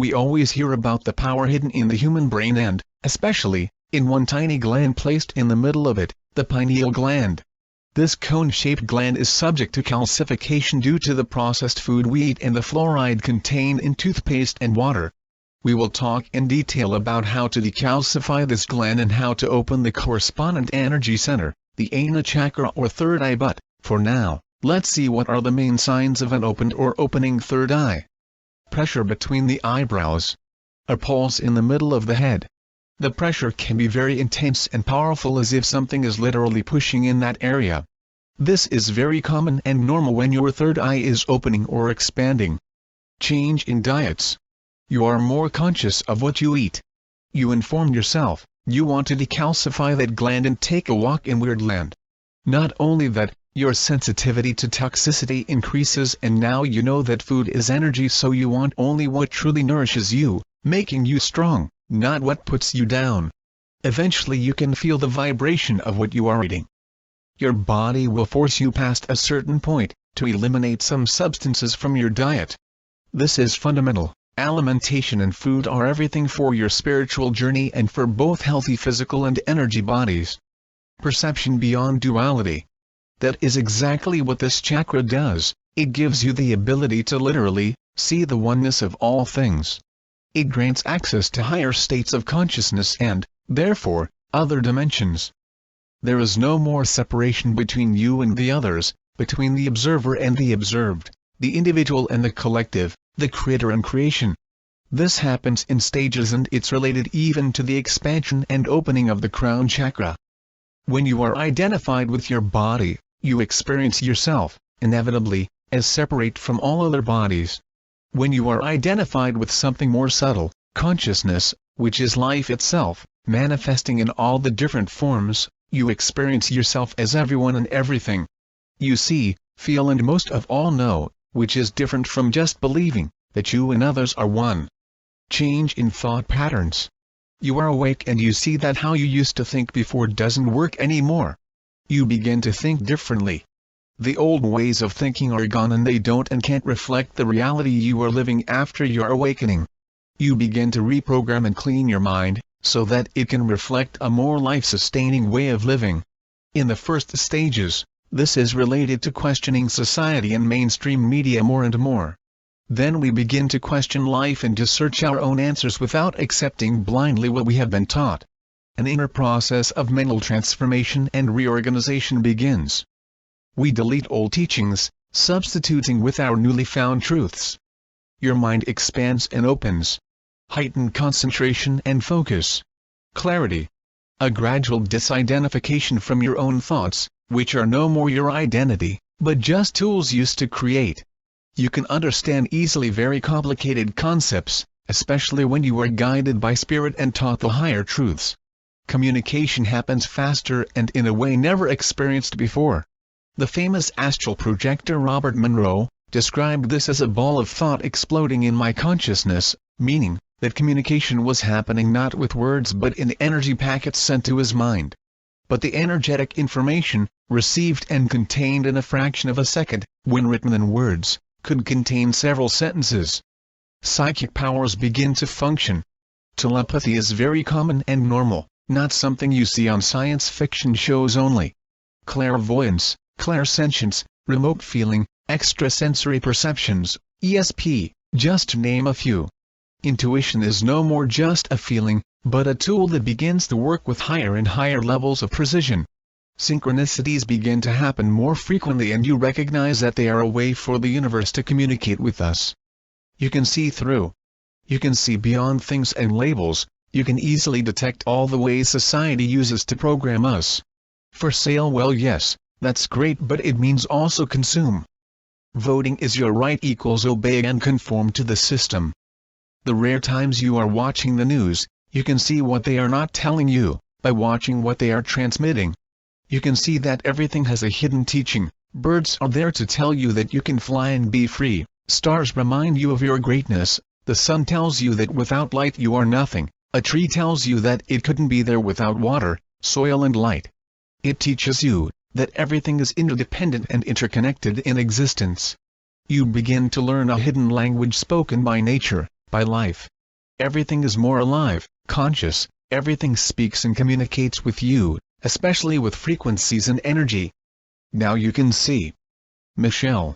We always hear about the power hidden in the human brain and, especially, in one tiny gland placed in the middle of it, the pineal gland. This cone-shaped gland is subject to calcification due to the processed food we eat and the fluoride contained in toothpaste and water. We will talk in detail about how to decalcify this gland and how to open the correspondent energy center, the Ajna chakra or third eye, but, for now, let's see what are the main signs of an opened or opening third eye. Pressure between the eyebrows. A pulse in the middle of the head. The pressure can be very intense and powerful, as if something is literally pushing in that area. This is very common and normal when your third eye is opening or expanding. Change in diets. You are more conscious of what you eat. You inform yourself, you want to decalcify that gland and take a walk in weird land. Not only that, your sensitivity to toxicity increases, and now you know that food is energy, so you want only what truly nourishes you, making you strong, not what puts you down. Eventually you can feel the vibration of what you are eating. Your body will force you past a certain point, to eliminate some substances from your diet. This is fundamental. Alimentation and food are everything for your spiritual journey and for both healthy physical and energy bodies. Perception beyond duality. That is exactly what this chakra does. It gives you the ability to literally see the oneness of all things. It grants access to higher states of consciousness and, therefore, other dimensions. There is no more separation between you and the others, between the observer and the observed, the individual and the collective, the creator and creation. This happens in stages, and it's related even to the expansion and opening of the crown chakra. When you are identified with your body, you experience yourself, inevitably, as separate from all other bodies. When you are identified with something more subtle, consciousness, which is life itself, manifesting in all the different forms, you experience yourself as everyone and everything. You see, feel and most of all know, which is different from just believing, that you and others are one. Change in thought patterns. You are awake and you see that how you used to think before doesn't work anymore. You begin to think differently. The old ways of thinking are gone, and they don't and can't reflect the reality you are living after your awakening. You begin to reprogram and clean your mind, so that it can reflect a more life-sustaining way of living. In the first stages, this is related to questioning society and mainstream media more and more. Then we begin to question life and to search our own answers without accepting blindly what we have been taught. An inner process of mental transformation and reorganization begins. We delete old teachings, substituting with our newly found truths. Your mind expands and opens. Heightened concentration and focus. Clarity. A gradual disidentification from your own thoughts, which are no more your identity, but just tools used to create. You can understand easily very complicated concepts, especially when you are guided by spirit and taught the higher truths. Communication happens faster and in a way never experienced before. The famous astral projector Robert Monroe described this as a ball of thought exploding in my consciousness, meaning that communication was happening not with words but in energy packets sent to his mind. But the energetic information, received and contained in a fraction of a second, when written in words, could contain several sentences. Psychic powers begin to function. Telepathy is very common and normal, not something you see on science fiction shows only. Clairvoyance, clairsentience, remote feeling, extrasensory perceptions, ESP, just to name a few. Intuition is no more just a feeling, but a tool that begins to work with higher and higher levels of precision. Synchronicities begin to happen more frequently, and you recognize that they are a way for the universe to communicate with us. You can see through. You can see beyond things and labels. You can easily detect all the ways society uses to program us. For sale, well, yes, that's great, but it means also consume. Voting is your right equals obey and conform to the system. The rare times you are watching the news, you can see what they are not telling you, by watching what they are transmitting. You can see that everything has a hidden teaching. Birds are there to tell you that you can fly and be free, stars remind you of your greatness, the sun tells you that without light you are nothing, a tree tells you that it couldn't be there without water, soil and light. It teaches you that everything is interdependent and interconnected in existence. You begin to learn a hidden language spoken by nature, by life. Everything is more alive, conscious, everything speaks and communicates with you, especially with frequencies and energy. Now you can see. Michele.